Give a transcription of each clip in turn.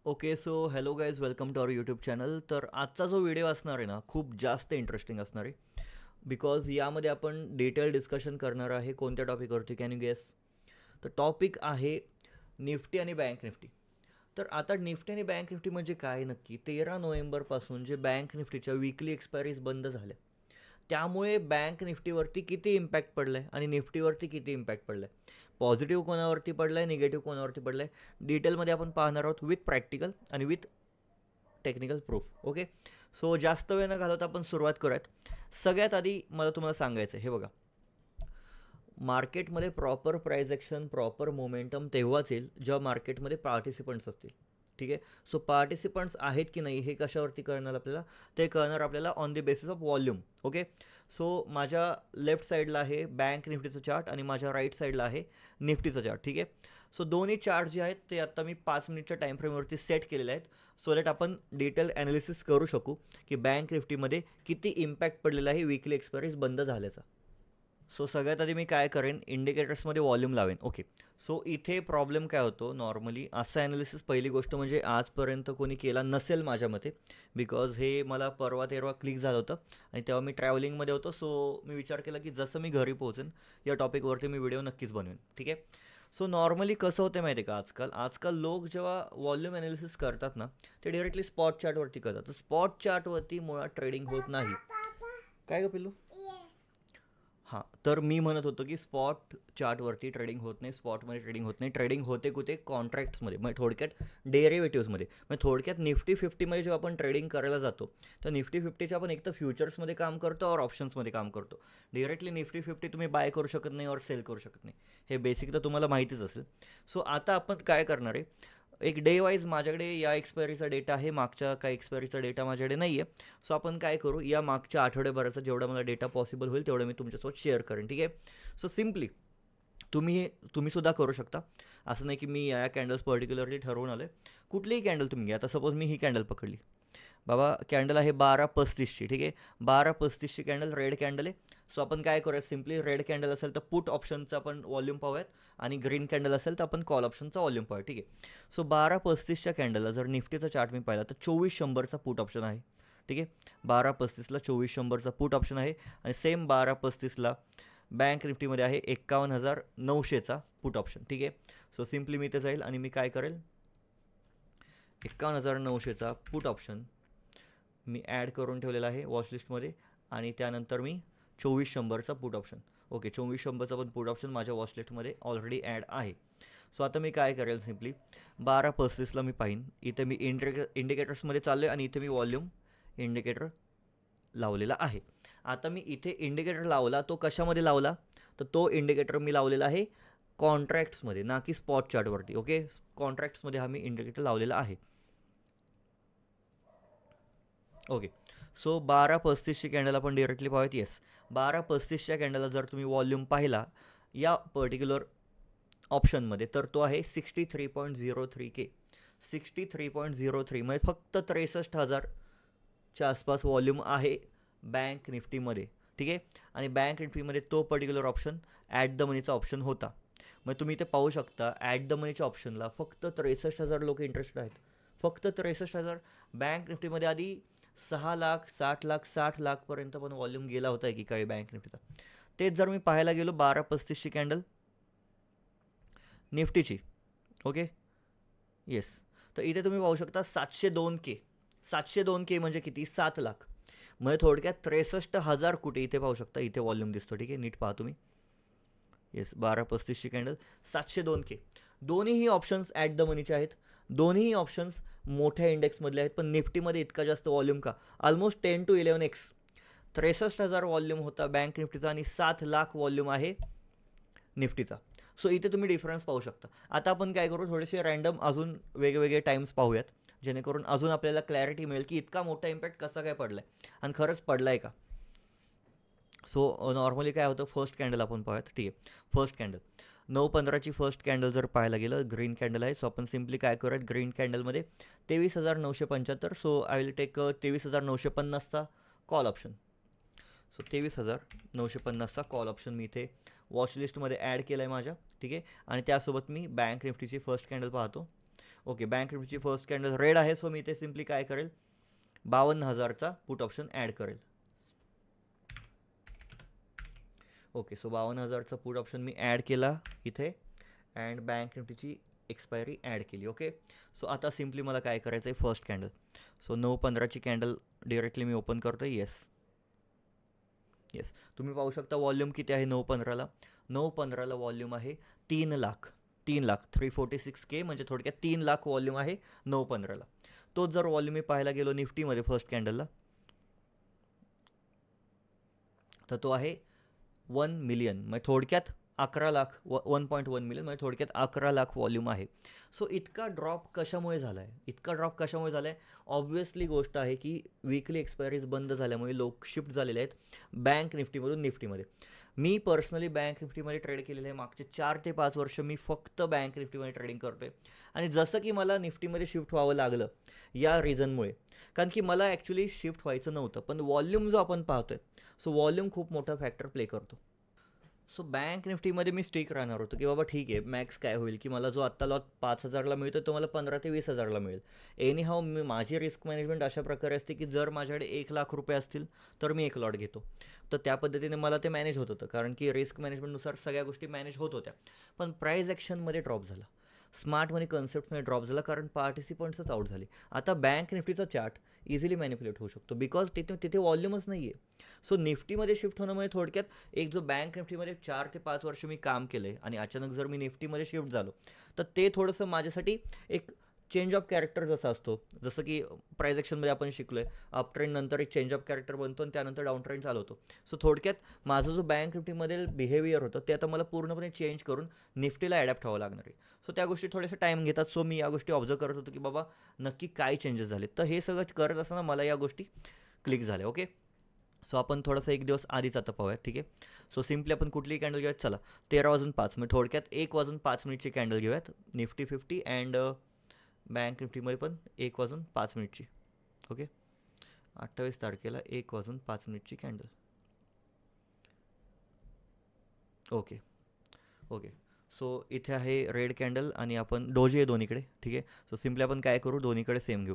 Okay, so hello guys, welcome to our YouTube channel. तर आजचा जो व्हिडिओ असणार आहे ना, खूप जास्त इंटरेस्टिंग असणार आहे. बिकॉज यामध्ये आपण डिटेल डिस्कशन करणार आहे. कोणत्या टॉपिकवरती कॅन यू गेस? तर टॉपिक आहे निफ्टी आणि बँक निफ्टी. तर आता निफ्टी आणि बँक निफ्टी म्हणजे काय नक्की? 13 नोव्हेंबरपासून जे बँक निफ्टीच्या वीकली एक्सपायरीज बंद झाल्या, त्यामुळे बँक निफ्टीवरती किती इम्पॅक्ट पडलं आहे आणि निफ्टीवरती किती इम्पॅक्ट पडलं आहे, पॉझिटिव्ह कोणावरती पडलं आहे, निगेटिव्ह कोणावरती पडलं आहे, डिटेलमध्ये आपण पाहणार आहोत विथ प्रॅक्टिकल आणि with technical proof. Okay, so जास्त वेळ न घालवता आपण सुरुवात करूयात. सगळ्यात आधी मला तुम्हाला सांगायचं आहे, हे बघा, मार्केटमध्ये proper price action, proper momentum तेव्हाच येईल जेव्हा मार्केटमध्ये पार्टिसिपंट्स असतील. ठीक आहे, सो पार्टिसिपंट्स आहेत की नाही हे कशावरती कळणार आपल्याला? ते कळणार आपल्याला on the basis of volume. Okay, so माझ्या लेफ्ट साईडला आहे बँक निफ्टीचं चार्ट आणि माझ्या राईट साईडला आहे निफ्टीचं चार्ट. ठीक आहे, सो दोन्ही चार्ट जे आहेत ते आत्ता मी 5 मिनिटच्या टाईम फ्रेमवरती सेट केलेले आहेत, सो दॅट आपण डिटेल ॲनालिसिस करू शकू की बँक निफ्टीमध्ये किती इम्पॅक्ट पडलेला आहे विकली एक्सपायरीज बंद झाल्याचा. सो सगळ्यात आधी मी काय करेन, इंडिकेटर्समध्ये वॉल्यूम लावेन. ओके, सो इथे प्रॉब्लेम काय होतो नॉर्मली, असं ॲनालिसिस पहिली गोष्ट म्हणजे आजपर्यंत कोणी केला नसेल माझ्या मते, बिकॉज हे मला परवा तेरवा क्लिक झालं होतं आणि तेव्हा मी ट्रॅव्हलिंगमध्ये होतो. सो मी विचार केला की जसं मी घरी पोहोचेन या टॉपिकवरती मी व्हिडिओ नक्कीच बनवेन. ठीक आहे, सो नॉर्मली कसं होतं माहिती आहे का, आजकाल लोक जेव्हा वॉल्यूम ॲनालिसिस करतात ना, ते डायरेक्टली स्पॉट चार्टवरती करतात. तर स्पॉट चार्टवरती मुळात ट्रेडिंग होत नाही. काय गं पिल्लू? हां, तर मी म्हणत होतो की स्पॉट चार्टवरती ट्रेडिंग होत नाही, स्पॉटमध्ये ट्रेडिंग होत नाही. ट्रेडिंग होते कुठे? कॉन्ट्रॅक्ट्समध्ये, म्हणजे थोडक्यात डेरिव्हेटिव्समध्ये. म्हणजे थोडक्यात निफ्टी 50मध्ये जेव्हा आपण ट्रेडिंग करायला जातो, तर निफ्टी 50च्या आपण एक तर फ्युचर्समध्ये काम करतो और ऑप्शन्समध्ये काम करतो. डायरेक्टली निफ्टी 50 तुम्ही बाय करू शकत नाही और सेल करू शकत नाही. हे बेसिक तर तुम्हाला माहितीच असेल. सो आता आपण काय करणार आहे, एक डे वाईज माझ्याकडे या एक्सपायरीचा डेटा आहे, मागच्या काही एक्सपायरीचा डेटा माझ्याकडे नाही आहे. सो आपण काय करू, या मागच्या आठवड्याभराचा जेवढा मला डेटा पॉसिबल होईल तेवढं मी तुमच्यासोबत शेअर करेन. ठीक आहे, सो सिम्पली तुम्ही सुद्धा करू शकता. असं नाही की मी या कॅन्डल्स पर्टिक्युलरली ठरवून आलो आहे. कुठलीही कॅन्डल तुम्ही घ्या. आता सपोज मी ही कॅन्डल पकडली, बाबा कॅन्डल आहे 12:35ची. ठीक आहे, 12:35ची कॅन्डल रेड कॅन्डल आहे. सो आपण काय करूयात, सिम्पली रेड कॅन्डल असेल तर पुट ऑप्शनचा आपण वॉल्यूम पाहूयात आणि ग्रीन कॅन्डल असेल तर आपण कॉल ऑप्शनचा वॉल्यूम पाहूया. ठीक आहे, सो 12:35च्या कॅन्डलला जर निफ्टीचा चार्ट मी पाहिला तर 2400चा पुट ऑप्शन आहे. ठीक आहे, 12:35ला 2400चा पुट ऑप्शन आहे आणि सेम 12:35ला बँक निफ्टीमध्ये आहे 51,900चा पुट ऑप्शन. ठीक आहे, सो सिम्पली मी इथे जाईल आणि मी काय करेल, 51,900चा पुट ऑप्शन मी ॲड करून ठेवलेला आहे वॉचलिस्टमध्ये आणि त्यानंतर मी 2400चा पुट ऑप्शन, ओके 2400चा पण पुट ऑप्शन माझ्या वॉचलिस्टमध्ये ऑलरेडी ॲड आहे. सो आता मी काय करेल, सिम्पली 12:35ला मी पाहीन. इथे मी इंडिकेटर्समध्ये चाललो आहे आणि इथे मी वॉल्यूम इंडिकेटर लावलेला आहे. आता मी इथे इंडिकेटर लावला, तो कशामध्ये लावला, तर तो इंडिकेटर मी लावलेला आहे कॉन्ट्रॅक्ट्समध्ये, ना की स्पॉट चार्टवरती. ओके, कॉन्ट्रॅक्ट्समध्ये हा मी इंडिकेटर लावलेला आहे. ओके, सो 12:35ची कॅन्डल आपण डिरेक्टली पाहूयात. येस, 12:35च्या कॅन्डलला जर तुम्ही वॉल्यूम पाहिला या पर्टिक्युलर ऑप्शनमध्ये तर तो आहे 63.03K. 63.03 म्हणजे फक्त 63,000च्या आसपास वॉल्यूम आहे बँक निफ्टीमध्ये. ठीक आहे, आणि बँक निफ्टीमध्ये तो पर्टिक्युलर ऑप्शन ॲट द मनीचा ऑप्शन होता. मग तुम्ही इथे पाहू शकता ॲट द मनीच्या ऑप्शनला फक्त 63,000 लोक इंटरेस्टेड आहेत. फक्त 63,000. बँक निफ्टीमध्ये आधी 6 लाख 60 लाख 60 लाखपर्यंत पण वॉल्यूम गेला होता एकीकाळी बँक निफ्टीचा. तेच जर मी पाहायला गेलो 12:35ची कॅन्डल निफ्टीची, ओके येस, तर इथे तुम्ही पाहू शकता 702K. 702K म्हणजे किती? 7 लाख. म्हणजे थोडक्यात 63,000 कुठे इथे पाहू शकता, इथे वॉल्यूम दिसतो. ठीक आहे, नीट पहा तुम्ही. येस, 12:35ची कॅन्डल 702K. दोन्हीही ऑप्शन्स ॲट द मनीचे आहेत. दोन्हीही ऑप्शन्स मोठ्या इंडेक्समधले आहेत. पण निफ्टीमध्ये इतका जास्त वॉल्यूम का? Almost 10 to 11x. 63,000 वॉल्यूम होता बँक निफ्टीचा आणि 7 लाख वॉल्यूम आहे निफ्टीचा. सो इथे तुम्ही डिफरन्स पाहू शकता. आता आपण काय करू, थोडेसे रँडम अजून वेगवेगळे टाईम्स पाहूयात, जेणेकरून अजून आपल्याला क्लॅरिटी मिळेल की इतका मोठा इम्पॅक्ट कसा काय पडला आहे आणि खरंच पडला आहे का. सो नॉर्मली काय होतं, फर्स्ट कॅन्डल आपण पाहूयात. ठीक आहे, फर्स्ट कॅन्डल 9:15ची फर्स्ट कॅन्डल जर पाहायला गेलं, ग्रीन कॅन्डल आहे. सो आपण सिम्पली काय करूयात, ग्रीन कॅन्डलमध्ये 23,975. सो आय विल टेक 23,950चा कॉल ऑप्शन. सो 23,950चा कॉल ऑप्शन मी इथे वॉचलिस्टमध्ये ॲड केला आहे माझ्या. ठीक आहे, आणि त्यासोबत मी बँक निफ्टीची फर्स्ट कॅन्डल पाहतो. ओके, बँक निफ्टीची फर्स्ट कॅन्डल रेड आहे. सो मी इथे सिम्पली काय करेल, 52,000चा पुट ऑप्शन ॲड करेल. ओके, सो 52,000चा पुट ऑप्शन मी ॲड केला इथे अँड बँक निफ्टीची एक्सपायरी ॲड केली. ओके, सो आता सिम्पली मला काय करायचं आहे, फर्स्ट कॅन्डल. सो 9:15ची कॅन्डल डिरेक्टली मी ओपन करतो. येस, तुम्ही पाहू शकता वॉल्यूम किती आहे 9:15ला. 9:15ला वॉल्यूम आहे 3,00,000. 3,46K म्हणजे थोडक्यात 3,00,000 वॉल्यूम आहे 9:15ला. तोच जर वॉल्यूम मी पाहायला गेलो निफ्टीमध्ये फर्स्ट कॅन्डलला, तर तो आहे 1 मिलियन, म्हणजे थोडक्यात 11,00,000, 1.1 मिलियन म्हणजे थोडक्यात 11,00,000 वॉल्यूम आहे. सो इतका ड्रॉप कशामुळे झाला आहे? ऑब्व्हियसली गोष्ट आहे की वीकली एक्सपायरीज बंद झाल्यामुळे लोक शिफ्ट झालेले आहेत बँक निफ्टीमधून निफ्टीमध्ये. मी पर्सनली बँक निफ्टीमध्ये ट्रेड केलेलं आहे. मागचे 4 ते 5 वर्ष मी फक्त बँक निफ्टीमध्ये ट्रेडिंग करतो आहे. आणि जसं की मला निफ्टीमध्ये शिफ्ट व्हावं लागलं या रिझनमुळे, कारण की मला ॲक्च्युली शिफ्ट व्हायचं नव्हतं, पण वॉल्यूम जो आपण पाहतोय, सो वॉल्यूम खूप मोठा फॅक्टर प्ले करतो. सो बँक निफ्टीमध्ये मी स्टिक राहणार होतो की बाबा ठीक आहे, मॅक्स काय होईल की मला जो आत्ता लॉट 5,000ला मिळतो तो मला 15,000 ते 20,000ला मिळेल. एनी हाऊ माझी रिस्क मॅनेजमेंट अशा प्रकारे असते की जर माझ्याकडे 1,00,000 रुपये असतील तर मी एक लॉट घेतो. तर त्या पद्धतीने मला ते मॅनेज होत होतं, कारण की रिस्क मॅनेजमेंटनुसार सगळ्या गोष्टी मॅनेज होत होत्या. पण प्राईज ॲक्शनमध्ये ड्रॉप झाला, स्मार्ट मनी कन्सेप्टमध्ये ड्रॉप झाला, कारण पार्टिसिपंट्सच आउट झाले. आता बँक निफ्टीचा चार्ट इझिली मॅनिप्युलेट होऊ शकतो बिकॉज तिथे वॉल्यूमच नाही आहे. सो निफ्टीमध्ये शिफ्ट होणं म्हणजे थोडक्यात एक जो बँक निफ्टीमध्ये 4 ते 5 वर्ष मी काम केलं आहे आणि अचानक जर मी निफ्टीमध्ये शिफ्ट झालो, तर ते थोडंसं माझ्यासाठी एक चेंज ऑफ कॅरेक्टर जसा असतो, जसं की प्राईज ॲक्शनमध्ये आपण शिकलो आहे, अप ट्रेंड नंतर एक चेंज ऑफ कॅरेक्टर बनतो आणि त्यानंतर डाऊन ट्रेंड चालू होतो. सो थोडक्यात माझं जो बँक निफ्टीमधील बिहेवियर होतं ते आता मला पूर्णपणे चेंज करून निफ्टीला ॲडॅप्ट व्हावं लागणार आहे. सो त्या गोष्टी थोडेसे टाईम घेतात. सो मी या गोष्टी ऑब्झर्व करत होतो की बाबा नक्की काय चेंजेस झाले. तर हे सगळं करत असताना मला या गोष्टी क्लिक झाल्या. ओके, सो आपण थोडासा एक दिवस आधीच आता पाहूयात. ठीक आहे, सो सिम्पली आपण कुठलीही कॅन्डल घेऊयात. चला 13:05 म्हणजे थोडक्यात 1:05 कॅन्डल घेऊयात. निफ्टी 50 अँड बँक निफ्टीमध्ये पण 1:05. ओके, 28 तारखेला 1:05 कॅन्डल. ओके, सो इथे आहे रेड कॅन्डल आणि आपण डोजी आहे दोन्हीकडे. ठीक आहे, सो सिम्पली आपण काय करू, दोन्हीकडे सेम घेऊ.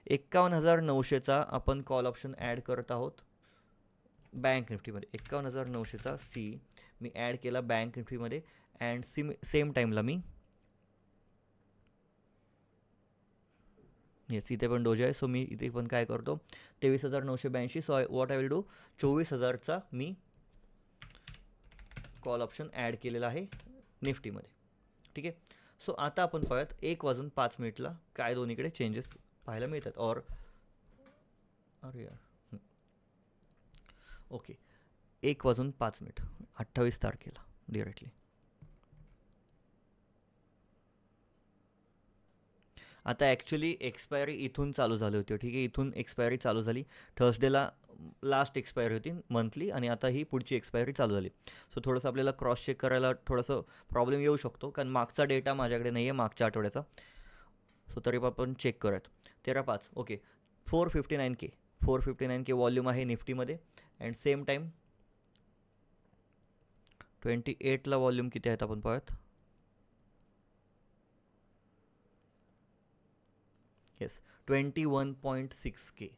51,900चा आपण कॉल ऑप्शन ॲड करत आहोत बँक निफ्टीमध्ये. 51,900चा सी मी ॲड केला बँक निफ्टीमध्ये अँड सेम टाईमला मी येस इथे पण डोजी आहे. सो मी इथे पण काय करतो, 23,982. So what I will do, 24,000चा मी कॉल ऑप्शन ॲड केलेला आहे निफ्टीमध्ये. ठीक आहे, सो आता आपण पाहूयात 1:05 काय दोन्हीकडे चेंजेस पाहायला मिळतात. अरे यार, ओके, 1:05 28 तारखेला डिरेक्टली. आता ॲक्च्युली एक्सपायरी इथून चालू झाली होती. ठीक आहे, इथून एक्सपायरी चालू झाली. थर्सडेला लास्ट एक्सपायरी होती मंथली आणि आता ही पुढची एक्सपायरी चालू झाली. सो थोडंसं आपल्याला क्रॉस चेक करायला थोडंसं प्रॉब्लेम येऊ शकतो, कारण मागचा डेटा माझ्याकडे नाही आहे मागच्या आठवड्याचा. सो तरी आपण चेक करूयात. 13:05 ओके, 459K वॉल्यूम आहे निफ्टीमध्ये अँड सेम टाईम 28ला वॉल्यूम किती आहेत आपण पाहूयात. Yes, 21.6K.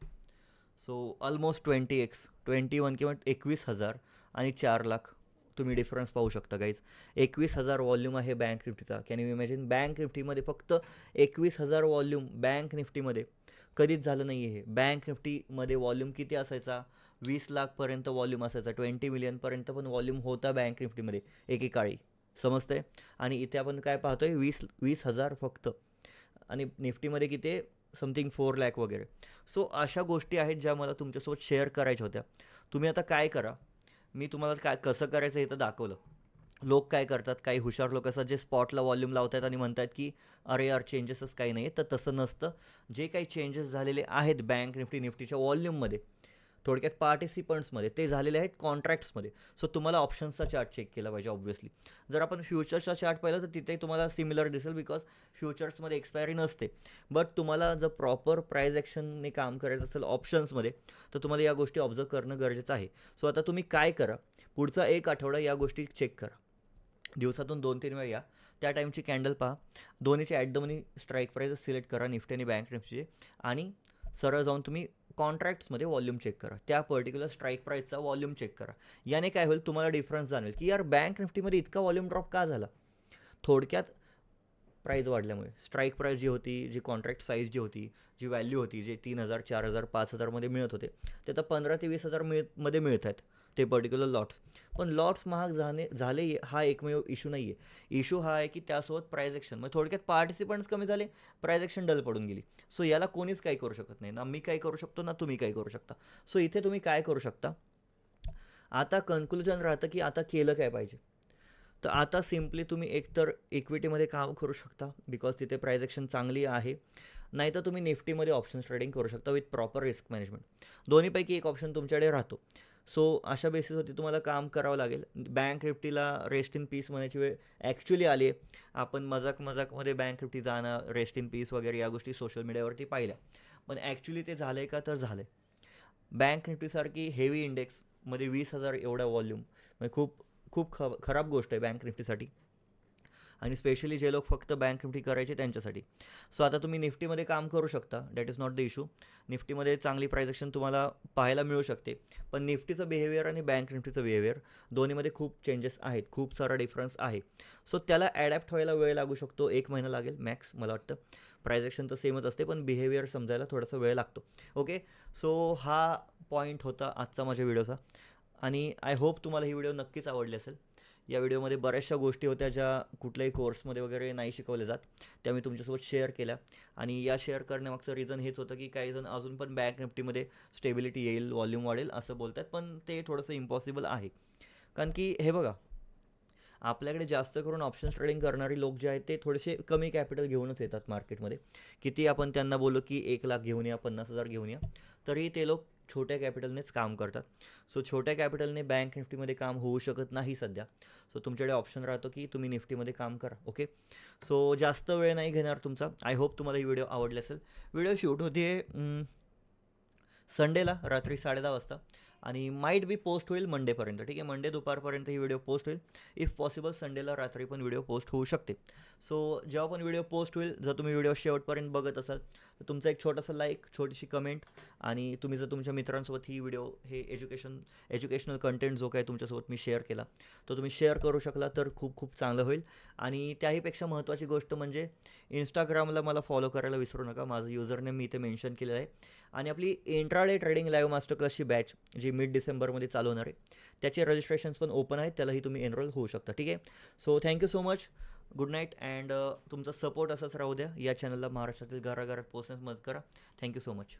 So almost 20x, 21 किंवा 21,000 आणि 4,00,000 तुम्ही डिफरन्स पाहू शकता गाईज. 21,000 वॉल्यूम आहे बँक निफ्टीचा. कॅन यू इमॅजिन, बँक निफ्टीमध्ये फक्त 21,000 वॉल्यूम बँक निफ्टीमध्ये कधीच झालं नाही आहे. बँक निफ्टीमध्ये वॉल्यूम किती असायचा, 20,00,000पर्यंत वॉल्यूम असायचा, 20 मिलियनपर्यंत पण वॉल्यूम होता बँक निफ्टीमध्ये एकेकाळी, समजतंय. आणि इथे आपण काय पाहतोय, 20,000 फक्त, आणि निफ्टीमध्ये किती समथिंग 4,00,000 वगैरे. सो अशा गोष्टी आहेत ज्या मला तुमच्यासोबत शेअर करायच्या होत्या. तुम्ही आता काय करा, मी तुम्हाला कसं करायचं हे तर दाखवलं. लोक काय करतात, काही हुशार लोक असतात जे स्पॉटला वॉल्यूम लावत आहेत आणि म्हणतात की अरे यार चेंजेसच काही नाही आहे. तर तसं नसतं. जे काही चेंजेस झालेले आहेत बँक निफ्टीच्या वॉल्यूममध्ये, थोडक्यात पार्टिसिपंट्समध्ये, ते झालेले आहेत कॉन्ट्रॅक्ट्समध्ये. सो तुम्हाला ऑप्शन्सचा चार्ट चेक केला पाहिजे ऑब्व्हियसली. जर आपण फ्युचर्सचा चार्ट पाहिला तर तिथे तुम्हाला सिमिलर दिसेल बिकॉज फ्युचर्समध्ये एक्सपायरी नसते. बट तुम्हाला जर प्रॉपर प्राईज ॲक्शनने काम करायचं असेल ऑप्शन्समध्ये, तर तुम्हाला या गोष्टी ऑब्झर्व करणं गरजेचं आहे. सो आता तुम्ही काय करा, पुढचा एक आठवडा या गोष्टी चेक करा. दिवसातून 2-3 वेळा या. त्या टाईमची कॅन्डल पहा, दोन्हीचे at the money strike price select करा निफ्टी आणि बँक निफ्टीचे, आणि सरळ जाऊन तुम्ही कॉन्ट्रॅक्ट्समध्ये वॉल्यूम चेक करा, त्या पर्टिक्युलर स्ट्राईक प्राईसचा वॉल्यूम चेक करा. याने काय होईल, तुम्हाला डिफरन्स जाणवेल की यार बँक निफ्टीमध्ये इतका वॉल्यूम ड्रॉप का झाला. थोडक्यात प्राईज वाढल्यामुळे स्ट्राईक प्राईस जी होती, जी कॉन्ट्रॅक्ट साईज जी होती, जी व्हॅल्यू होती, जे 3,000 4,000 5,000मध्ये मिळत होते, ते आता 15 ते 20,000 मध्ये मिळत आहेत ते पर्टिक्युलर लॉट्स. पण लॉट्स महाग झाले हा एकमेव इश्यू नाही आहे. इश्यू हा आहे की त्यासोबत प्राईज ॲक्शन, मग थोडक्यात पार्टिसिपंट्स कमी झाले, प्राईज ॲक्शन डल पडून गेली. सो याला कोणीच काही करू शकत नाही, ना मी काय करू शकतो ना तुम्ही काय करू शकता. सो इथे तुम्ही काय करू शकता, आता कन्क्लुजन राहतं की आता केलं काय पाहिजे. तर आता सिम्पली तुम्ही एकतर इक्विटीमध्ये काम करू शकता, बिकॉज तिथे प्राईज ॲक्शन चांगली आहे, नाहीतर तुम्ही निफ्टीमध्ये ऑप्शन्स ट्रेडिंग करू शकता विथ प्रॉपर रिस्क मॅनेजमेंट. दोन्हीपैकी एक ऑप्शन तुमच्याकडे राहतो. सो अशा बेसिसवरती तुम्हाला काम करावं लागेल. बँक निफ्टीला रेस्ट इन पीस म्हणायची वेळ ॲक्च्युली आली आहे. आपण मजाकमध्ये बँक निफ्टी जाणं, रेस्ट इन पीस वगैरे या गोष्टी सोशल मीडियावरती पाहिल्या, पण ॲक्च्युली ते झालं आहे का, तर झालं आहे. बँक निफ्टीसारखी हेवी इंडेक्समध्ये 20,000 एवढा वॉल्यूम म्हणजे खूप खूप खराब गोष्ट आहे बँक निफ्टीसाठी, आणि स्पेशली जे लोक फक्त बँक निफ्टी करायचे त्यांच्यासाठी. सो आता तुम्ही निफ्टीमध्ये काम करू शकता, that is not the issue. निफ्टीमध्ये चांगली प्राईज ॲक्शन तुम्हाला पाहायला मिळू शकते, पण निफ्टीचं बिहेवियर आणि बँक निफ्टीचं बिहेवियर दोन्हीमध्ये खूप चेंजेस आहेत, खूप सारा डिफरन्स आहे. सो त्याला ॲडॅप्ट व्हायला वेळ लागू शकतो, 1 महिना लागेल मॅक्स मला वाटतं. प्राईज ॲक्शन तर सेमच असते, पण बिहेवियर समजायला थोडासा वेळ लागतो. ओके, सो हा पॉईंट होता आजचा माझ्या व्हिडिओचा, आणि आय होप तुम्हाला ही व्हिडिओ नक्कीच आवडली असेल. या व्हिडिओमध्ये बऱ्याचशा गोष्टी होत्या ज्या कुठल्याही कोर्समध्ये वगैरे नाही शिकवल्या जात, त्या मी तुमच्यासोबत शेअर केल्या. आणि या शेअर करण्यामागचं रिझन हेच होतं की काही जण अजून पण बँक निफ्टीमध्ये स्टेबिलिटी येईल, वॉल्यूम वाढेल असं बोलतात, पण ते थोडंसं इम्पॉसिबल आहे. कारण की हे बघा, आपल्याकडे जास्त करून ऑप्शन्स ट्रेडिंग करणारी लोक जे आहेत ते थोडेसे कमी कॅपिटल घेऊनच येतात मार्केटमध्ये. किती आपण त्यांना बोललो की 1,00,000 घेऊन या, 50,000 घेऊन या, तरी ते लोक छोट्या कॅपिटलनेच काम करतात. सो छोट्या कॅपिटलने बँक निफ्टीमध्ये काम होऊ शकत नाही सध्या. सो तुमच्याकडे ऑप्शन राहतो की तुम्ही निफ्टीमध्ये काम करा. ओके, सो जास्त वेळ नाही घेणार तुमचा. आय होप तुम्हाला ही व्हिडिओ आवडली असेल. व्हिडिओ शूट होते संडेला रात्री 10:30 वाजता, आणि माईट बी पोस्ट होईल मंडेपर्यंत. ठीक आहे, मंडे दुपारपर्यंत ही व्हिडिओ पोस्ट होईल. इफ पॉसिबल संडेला रात्री पण व्हिडिओ पोस्ट होऊ शकते. सो जेव्हा पण व्हिडिओ पोस्ट होईल, जर तुम्ही व्हिडिओ शेवटपर्यंत बघत असाल तर तुमचा एक छोटासा लाईक, छोटीशी कमेंट, आणि तुम्ही जर तुमच्या मित्रांसोबत ही व्हिडिओ, हे एज्युकेशनल कंटेंट जो काय तुमच्यासोबत मी शेअर केला, तो तुम्ही शेअर करू शकला तर खूप खूप चांगलं होईल. आणि त्याहीपेक्षा महत्त्वाची गोष्ट म्हणजे इंस्टाग्रामला मला फॉलो करायला विसरू नका. माझं युजरनेम मी इथे मेन्शन केलेलं आहे. आणि आपली इंट्राडे ट्रेडिंग लाईव्ह मास्टर क्लासची बॅच जी मिड डिसेंबरमध्ये चालू होणार आहे, त्याचे रजिस्ट्रेशन्स पण ओपन आहेत, त्यालाही तुम्ही एनरोल होऊ शकता. ठीक आहे, so thank you so much, good night, and तुमचा सपोर्ट असाच राहू द्या. या चॅनलला महाराष्ट्रातील घराघरात पोहोचण्यास मदत करा. Thank you so much.